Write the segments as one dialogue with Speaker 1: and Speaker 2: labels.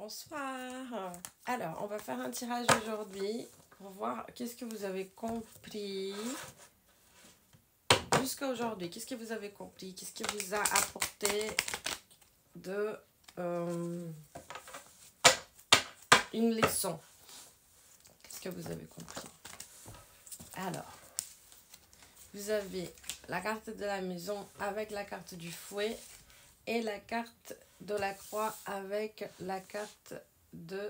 Speaker 1: Bonsoir. Alors, on va faire un tirage aujourd'hui pour voir qu'est-ce que vous avez compris jusqu'à aujourd'hui. Qu'est-ce que vous avez compris? Qu'est-ce qui vous a apporté de une leçon? Qu'est-ce que vous avez compris? Alors, vous avez la carte de la maison avec la carte du fouet et la carte de la croix avec la carte du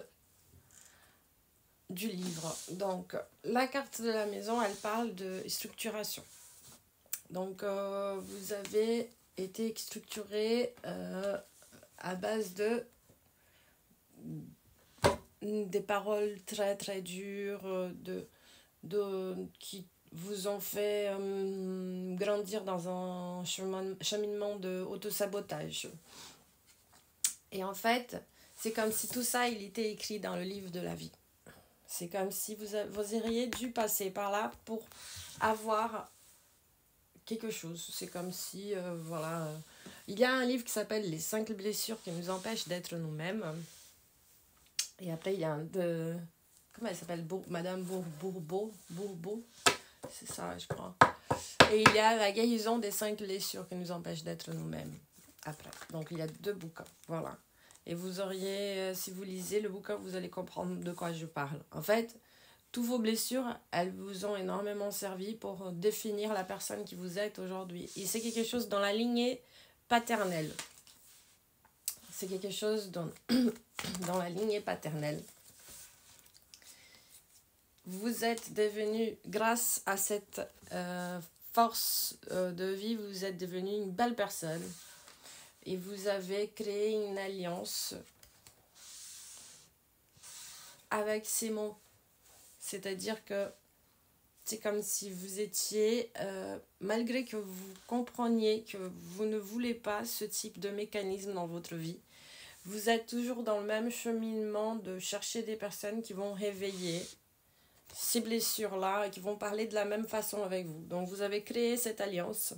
Speaker 1: livre. Donc, la carte de la maison, elle parle de structuration. Donc, vous avez été structuré à base des paroles très très dures, qui vous ont fait grandir dans un cheminement de autosabotage. Et en fait, c'est comme si tout ça, il était écrit dans le livre de la vie. C'est comme si vous auriez dû passer par là pour avoir quelque chose. C'est comme si, voilà. Il y a un livre qui s'appelle Les 5 blessures qui nous empêchent d'être nous-mêmes. Et après, il y a un de... Comment elle s'appelle? Madame Bourbeau. C'est ça, je crois. Et il y a La guérison des 5 blessures qui nous empêchent d'être nous-mêmes. Après. Donc, il y a 2 bouquins. Voilà. Et vous auriez, si vous lisez le bouquin, vous allez comprendre de quoi je parle. En fait, toutes vos blessures, elles vous ont énormément servi pour définir la personne qui vous êtes aujourd'hui. Et c'est quelque chose dans la lignée paternelle. C'est quelque chose dans la lignée paternelle. Vous êtes devenu, grâce à cette force de vie, vous êtes devenu une belle personne. Et vous avez créé une alliance avec ces mots. C'est-à-dire que c'est comme si vous étiez, malgré que vous compreniez que vous ne voulez pas ce type de mécanisme dans votre vie, vous êtes toujours dans le même cheminement de chercher des personnes qui vont réveiller ces blessures-là et qui vont parler de la même façon avec vous. Donc vous avez créé cette alliance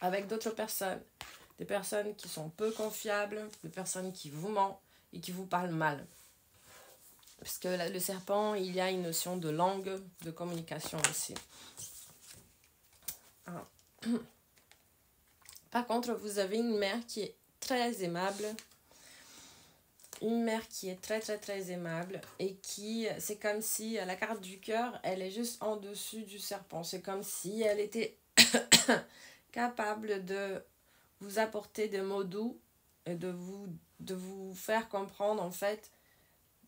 Speaker 1: avec d'autres personnes, des personnes qui sont peu confiables, des personnes qui vous mentent et qui vous parlent mal. Parce que le serpent, il y a une notion de langue, de communication aussi. Ah. Par contre, vous avez une mère qui est très aimable. Une mère qui est très très très aimable et qui, c'est comme si la carte du cœur, elle est juste en dessus du serpent. C'est comme si elle était capable de vous apporter des mots doux et de vous faire comprendre en fait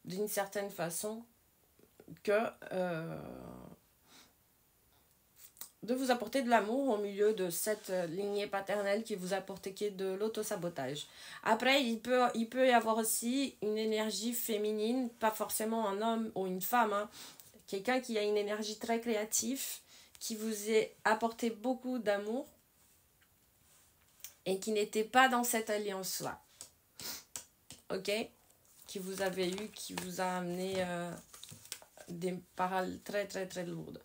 Speaker 1: d'une certaine façon que de vous apporter de l'amour au milieu de cette lignée paternelle qui vous apporte qui est de l'autosabotage. Après, il peut y avoir aussi une énergie féminine, pas forcément un homme ou une femme, hein. Quelqu'un qui a une énergie très créative, qui vous ait apporté beaucoup d'amour et qui n'était pas dans cette alliance-là. Ok? Qui vous avez eu, qui vous a amené des paroles très très très lourdes.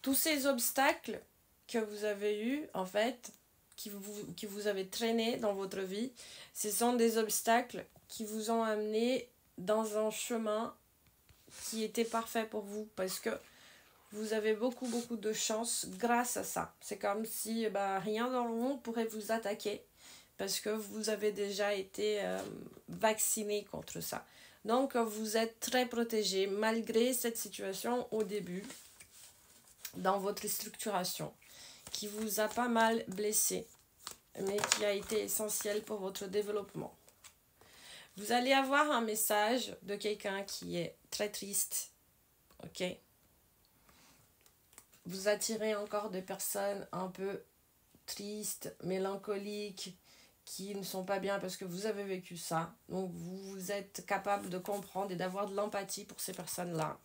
Speaker 1: Tous ces obstacles que vous avez eus, en fait, qui vous avez traîné dans votre vie, ce sont des obstacles qui vous ont amené dans un chemin qui était parfait pour vous, parce que vous avez beaucoup de chance grâce à ça. C'est comme si rien dans le monde pourrait vous attaquer, parce que vous avez déjà été vacciné contre ça. Donc, vous êtes très protégé malgré cette situation au début, dans votre structuration, qui vous a pas mal blessé, mais qui a été essentielle pour votre développement. Vous allez avoir un message de quelqu'un qui est très triste, ok? Vous attirez encore des personnes un peu tristes, mélancoliques, qui ne sont pas bien parce que vous avez vécu ça. Donc vous êtes capable de comprendre et d'avoir de l'empathie pour ces personnes-là.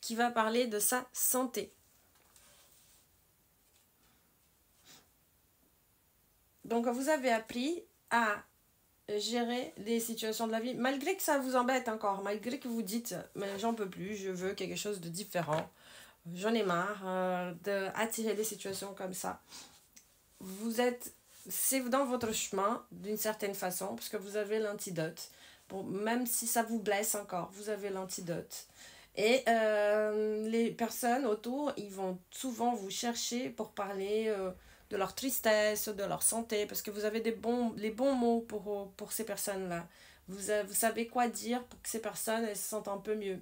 Speaker 1: Qui va parler de sa santé. Donc vous avez appris à gérer les situations de la vie, malgré que ça vous embête encore, malgré que vous dites, mais j'en peux plus, je veux quelque chose de différent, j'en ai marre d'attirer des situations comme ça. C'est dans votre chemin d'une certaine façon, parce que vous avez l'antidote. Bon, même si ça vous blesse encore, vous avez l'antidote. Et les personnes autour, ils vont souvent vous chercher pour parler de leur tristesse, de leur santé, parce que vous avez les bons mots pour ces personnes-là. Vous savez quoi dire pour que ces personnes elles se sentent un peu mieux.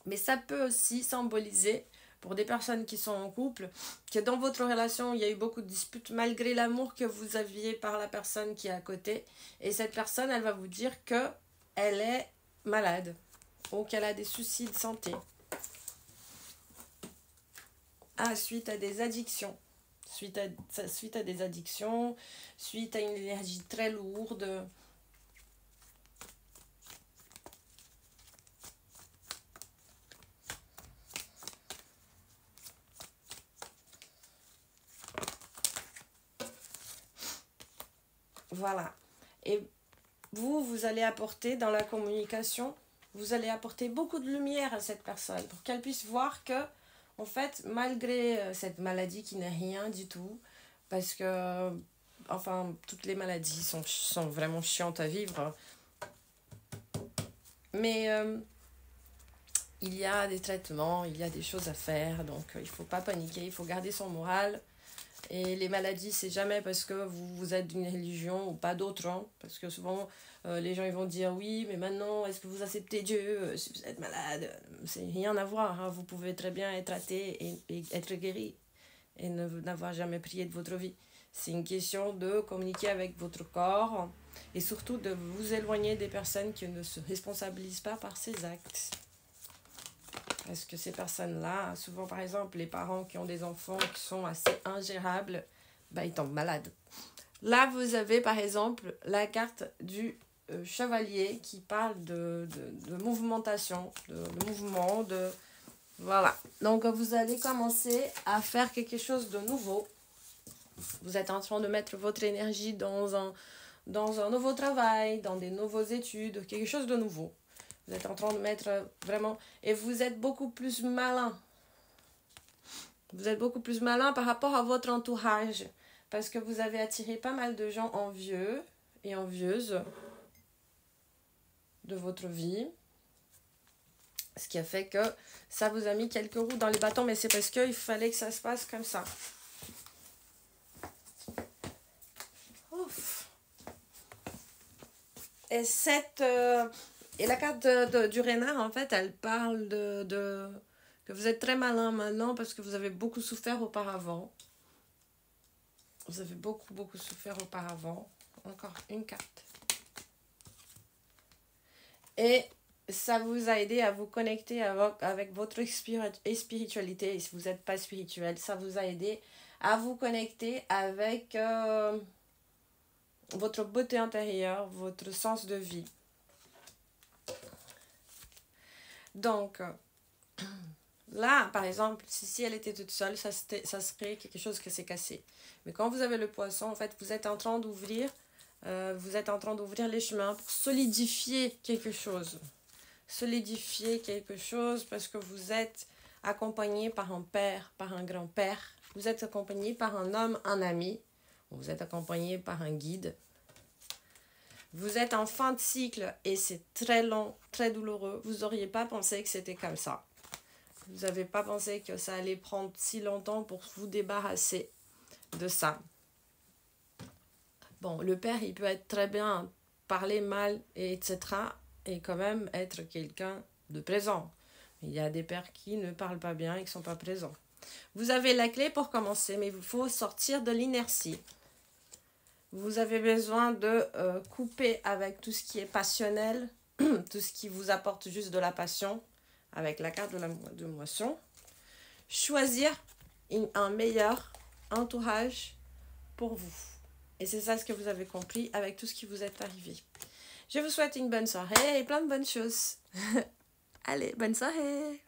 Speaker 1: Mais ça peut aussi symboliser, pour des personnes qui sont en couple, que dans votre relation, il y a eu beaucoup de disputes malgré l'amour que vous aviez par la personne qui est à côté. Et cette personne, elle va vous dire que elle est malade ou qu'elle a des soucis de santé. Suite à des addictions. Suite à des addictions, suite à une énergie très lourde. Voilà. Et vous allez apporter dans la communication, vous allez apporter beaucoup de lumière à cette personne pour qu'elle puisse voir que, en fait, malgré cette maladie qui n'est rien du tout, parce que, enfin, toutes les maladies sont vraiment chiantes à vivre, mais il y a des traitements, il y a des choses à faire, donc il ne faut pas paniquer, il faut garder son moral. Et les maladies, c'est jamais parce que vous êtes d'une religion ou pas d'autre, hein, parce que souvent les gens ils vont dire oui, mais maintenant est-ce que vous acceptez Dieu si vous êtes malade? C'est rien à voir, hein. Vous pouvez très bien être athée et être guéri et n'avoir jamais prié de votre vie. C'est une question de communiquer avec votre corps et surtout de vous éloigner des personnes qui ne se responsabilisent pas par ces actes. Parce que ces personnes-là, souvent par exemple les parents qui ont des enfants qui sont assez ingérables, ils tombent malades. Là vous avez par exemple la carte du chevalier qui parle de movimentation, de mouvement, voilà. Donc vous allez commencer à faire quelque chose de nouveau. Vous êtes en train de mettre votre énergie dans un nouveau travail, dans des nouvelles études, quelque chose de nouveau. Vous êtes en train de mettre vraiment... Et vous êtes beaucoup plus malin. Vous êtes beaucoup plus malin par rapport à votre entourage. Parce que vous avez attiré pas mal de gens envieux et envieuses de votre vie. Ce qui a fait que ça vous a mis quelques roues dans les bâtons. Mais c'est parce qu'il fallait que ça se passe comme ça. Ouf. Et Et la carte du renard, en fait, elle parle que vous êtes très malin maintenant parce que vous avez beaucoup souffert auparavant. Vous avez beaucoup, beaucoup souffert auparavant. Encore une carte. Et ça vous a aidé à vous connecter avec votre spiritualité. Et si vous n'êtes pas spirituel, ça vous a aidé à vous connecter avec votre beauté intérieure, votre sens de vie. Donc, là, par exemple, si elle était toute seule, ça serait quelque chose qui s'est cassé. Mais quand vous avez le poisson, en fait, vous êtes en train d'ouvrir les chemins pour solidifier quelque chose. Solidifier quelque chose parce que vous êtes accompagné par un père, par un grand-père. Vous êtes accompagné par un homme, un ami. Vous êtes accompagné par un guide. Vous êtes en fin de cycle et c'est très long, très douloureux. Vous n'auriez pas pensé que c'était comme ça. Vous n'avez pas pensé que ça allait prendre si longtemps pour vous débarrasser de ça. Bon, le père, il peut être très bien, parler mal, etc. et quand même être quelqu'un de présent. Il y a des pères qui ne parlent pas bien et qui ne sont pas présents. Vous avez la clé pour commencer, mais il faut sortir de l'inertie. Vous avez besoin de couper avec tout ce qui est passionnel, tout ce qui vous apporte juste de la passion, avec la carte de moisson. Choisir un meilleur entourage pour vous. Et c'est ça ce que vous avez compris avec tout ce qui vous est arrivé. Je vous souhaite une bonne soirée et plein de bonnes choses. Allez, bonne soirée!